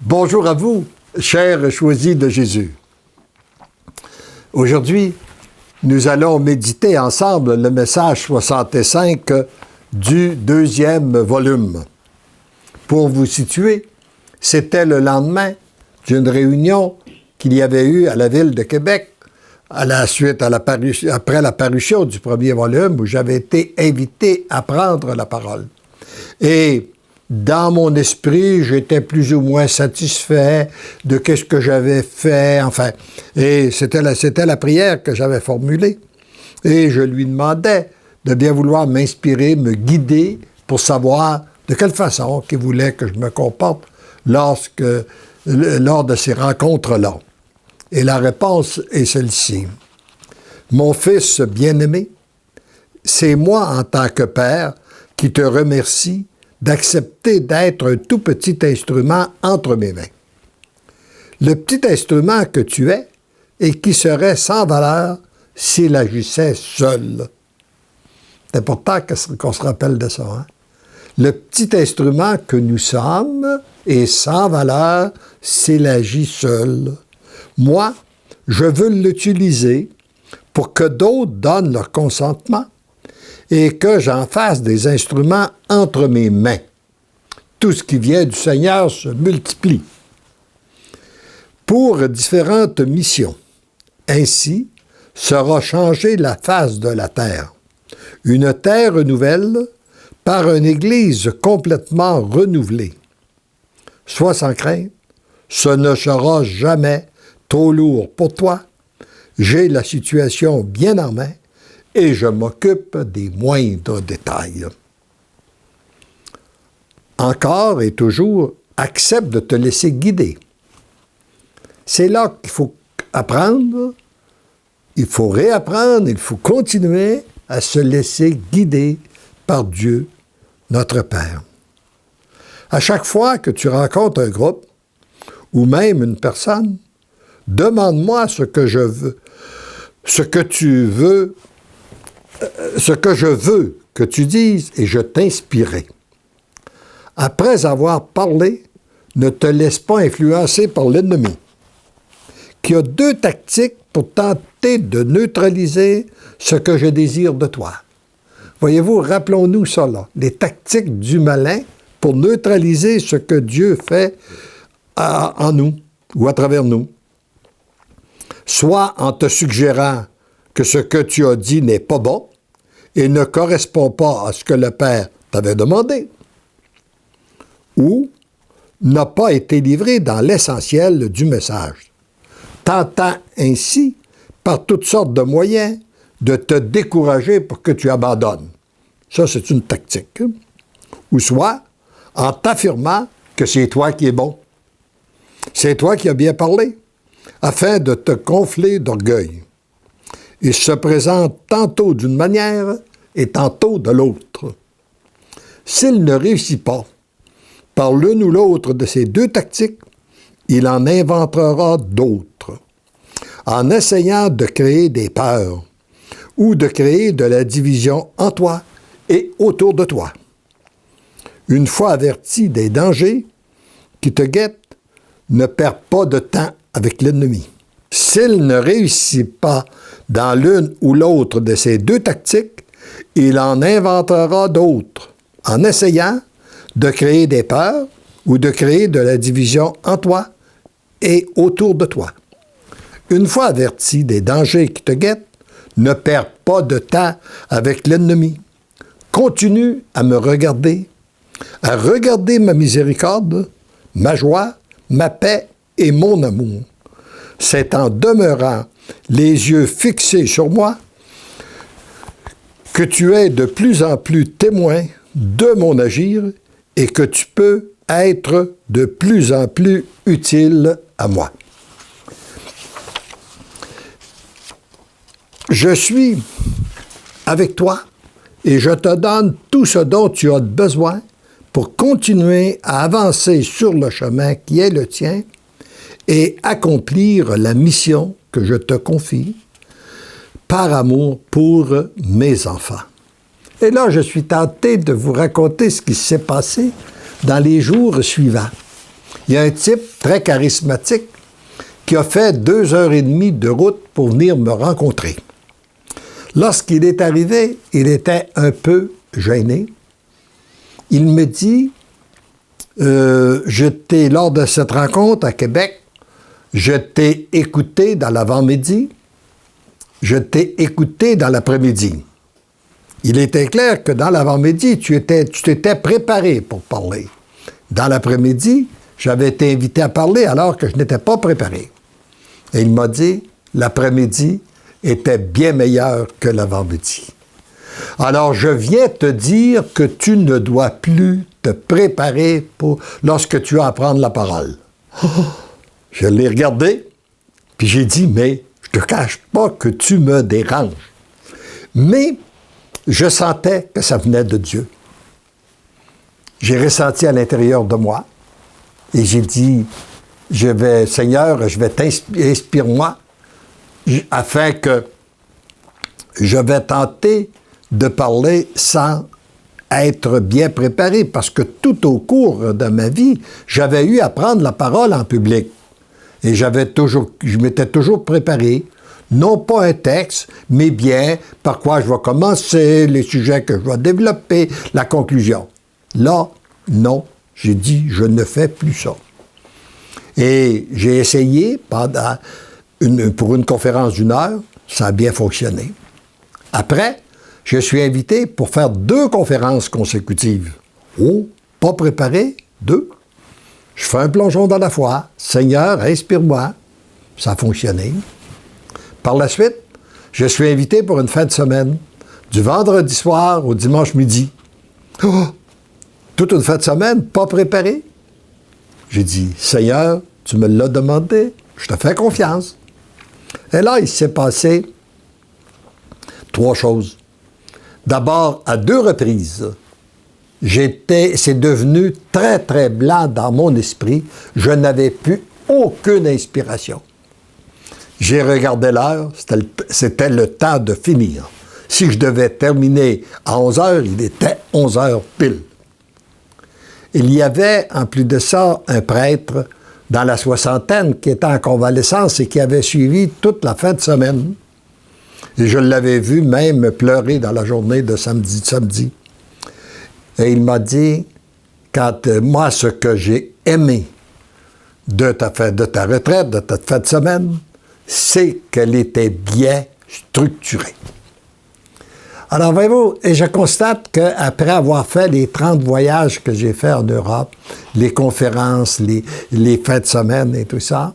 Bonjour à vous, chers choisis de Jésus. Aujourd'hui, nous allons méditer ensemble le message 65 du deuxième volume. Pour vous situer, c'était le lendemain d'une réunion qu'il y avait eu à la ville de Québec après la parution du premier volume où j'avais été invité à prendre la parole. Et dans mon esprit, j'étais plus ou moins satisfait de ce que j'avais fait, enfin. Et c'était la prière que j'avais formulée. Et je lui demandais de bien vouloir m'inspirer, me guider pour savoir de quelle façon qu'il voulait que je me comporte lors de ces rencontres-là. Et la réponse est celle-ci. Mon fils bien-aimé, c'est moi en tant que père qui te remercie d'accepter d'être un tout petit instrument entre mes mains. Le petit instrument que tu es et qui serait sans valeur s'il agissait seul. C'est important qu'on se rappelle de ça. Hein? Le petit instrument que nous sommes est sans valeur s'il agit seul. Moi, je veux l'utiliser pour que d'autres donnent leur consentement et que j'en fasse des instruments entre mes mains. Tout ce qui vient du Seigneur se multiplie. Pour différentes missions. Ainsi sera changée la face de la terre. Une terre nouvelle par une Église complètement renouvelée. Sois sans crainte, ce ne sera jamais trop lourd pour toi. J'ai la situation bien en main et je m'occupe des moindres détails. Encore et toujours, accepte de te laisser guider. C'est là qu'il faut apprendre, il faut réapprendre, il faut continuer à se laisser guider par Dieu, notre Père. À chaque fois que tu rencontres un groupe, ou même une personne, demande-moi ce que je veux que tu dises et je t'inspirerai. Après avoir parlé, ne te laisse pas influencer par l'ennemi, qui a deux tactiques pour tenter de neutraliser ce que je désire de toi. Voyez-vous, rappelons-nous ça là, les tactiques du malin pour neutraliser ce que Dieu fait en nous ou à travers nous. Soit en te suggérant que ce que tu as dit n'est pas bon et ne correspond pas à ce que le Père t'avait demandé, ou n'a pas été livré dans l'essentiel du message, tentant ainsi, par toutes sortes de moyens, de te décourager pour que tu abandonnes. Ça, c'est une tactique. Ou soit en t'affirmant que c'est toi qui es bon. C'est toi qui as bien parlé, afin de te gonfler d'orgueil. Il se présente tantôt d'une manière et tantôt de l'autre. S'il ne réussit pas par l'une ou l'autre de ces deux tactiques, il en inventera d'autres, en essayant de créer des peurs ou de créer de la division en toi et autour de toi. Une fois averti des dangers qui te guettent, ne perds pas de temps avec l'ennemi. S'il ne réussit pas dans l'une ou l'autre de ces deux tactiques, il en inventera d'autres, en essayant de créer des peurs ou de créer de la division en toi et autour de toi. Une fois averti des dangers qui te guettent, ne perds pas de temps avec l'ennemi. Continue à me regarder, à regarder ma miséricorde, ma joie, ma paix et mon amour. C'est en demeurant les yeux fixés sur moi que tu es de plus en plus témoin de mon agir et que tu peux être de plus en plus utile à moi. Je suis avec toi et je te donne tout ce dont tu as besoin pour continuer à avancer sur le chemin qui est le tien et accomplir la mission que je te confie par amour pour mes enfants. Et là, je suis tenté de vous raconter ce qui s'est passé dans les jours suivants. il y a un type très charismatique qui a fait 2 heures et demie de route pour venir me rencontrer. Lorsqu'il est arrivé, il était un peu gêné. Il me dit, lors de cette rencontre à Québec, je t'ai écouté dans l'avant-midi, je t'ai écouté dans l'après-midi. Il était clair que dans l'avant-midi, tu t'étais préparé pour parler. Dans l'après-midi, j'avais été invité à parler alors que je n'étais pas préparé. Et il m'a dit, l'après-midi était bien meilleur que l'avant-midi. Alors, je viens te dire que tu ne dois plus te préparer lorsque tu as à prendre la parole. Je l'ai regardé, puis j'ai dit, mais je ne te cache pas que tu me déranges. Mais je sentais que ça venait de Dieu. J'ai ressenti à l'intérieur de moi, et j'ai dit, Seigneur, je vais inspire-moi, afin que je vais tenter de parler sans être bien préparé, parce que tout au cours de ma vie, j'avais eu à prendre la parole en public. Et je m'étais toujours préparé, non pas un texte, mais bien par quoi je vais commencer, les sujets que je vais développer, la conclusion. Là, non, j'ai dit, je ne fais plus ça. Et j'ai essayé pour une conférence d'1 heure, ça a bien fonctionné. Après, je suis invité pour faire 2 conférences consécutives. Oh, pas préparé, 2. Je fais un plongeon dans la foi. Seigneur, inspire-moi. Ça a fonctionné. Par la suite, je suis invité pour une fin de semaine, du vendredi soir au dimanche midi. Oh, toute une fin de semaine, pas préparé. J'ai dit, Seigneur, tu me l'as demandé, je te fais confiance. Et là, il s'est passé 3 choses. D'abord, à 2 reprises, c'est devenu très, très blanc dans mon esprit. Je n'avais plus aucune inspiration. J'ai regardé l'heure, c'était le temps de finir. Si je devais terminer à 11 heures, il était 11 heures pile. Il y avait, en plus de ça, un prêtre dans la soixantaine qui était en convalescence et qui avait suivi toute la fin de semaine. Et je l'avais vu même pleurer dans la journée de samedi. Et il m'a dit, moi, ce que j'ai aimé de ta retraite, de ta fin de semaine, c'est qu'elle était bien structurée. Alors, voyez-vous, et je constate qu'après avoir fait les 30 voyages que j'ai faits en Europe, les conférences, les fins de semaine et tout ça,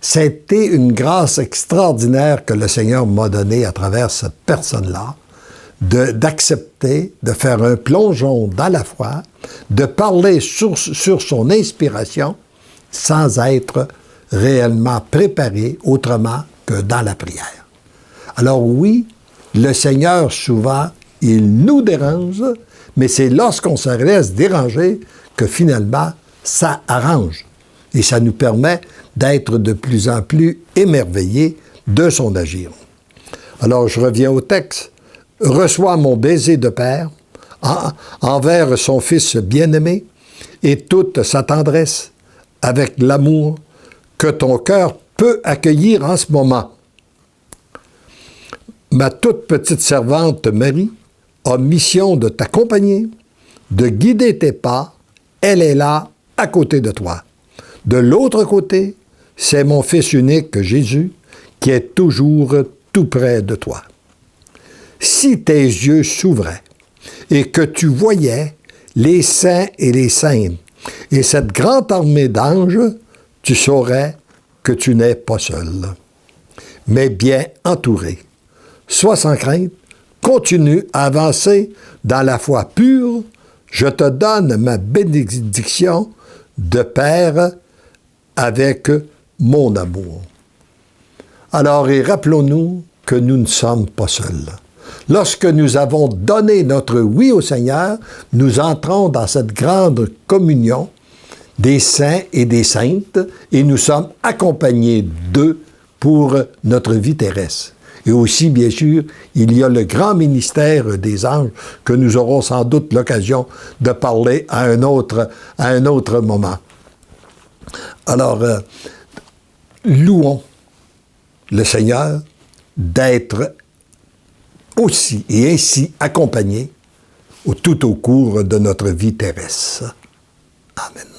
c'était une grâce extraordinaire que le Seigneur m'a donnée à travers cette personne-là, d'accepter, de faire un plongeon dans la foi, de parler sur son inspiration sans être réellement préparé autrement que dans la prière. Alors oui, le Seigneur, souvent, il nous dérange, mais c'est lorsqu'on se laisse déranger que finalement, ça arrange. Et ça nous permet d'être de plus en plus émerveillés de son agir. Alors, je reviens au texte. « Reçois mon baiser de père envers son fils bien-aimé et toute sa tendresse avec l'amour que ton cœur peut accueillir en ce moment. Ma toute petite servante Marie a mission de t'accompagner, de guider tes pas. Elle est là, à côté de toi. De l'autre côté, c'est mon Fils unique, Jésus, qui est toujours tout près de toi. Si tes yeux s'ouvraient et que tu voyais les saints et les saintes et cette grande armée d'anges, tu saurais que tu n'es pas seul, mais bien entouré. Sois sans crainte, continue à avancer dans la foi pure. Je te donne ma bénédiction de Père avec mon amour. Alors, et rappelons-nous que nous ne sommes pas seuls. Lorsque nous avons donné notre oui au Seigneur, nous entrons dans cette grande communion des saints et des saintes et nous sommes accompagnés d'eux pour notre vie terrestre. Et aussi, bien sûr, il y a le grand ministère des anges que nous aurons sans doute l'occasion de parler à un autre moment. Alors, louons le Seigneur d'être aussi et ainsi accompagné tout au cours de notre vie terrestre. Amen.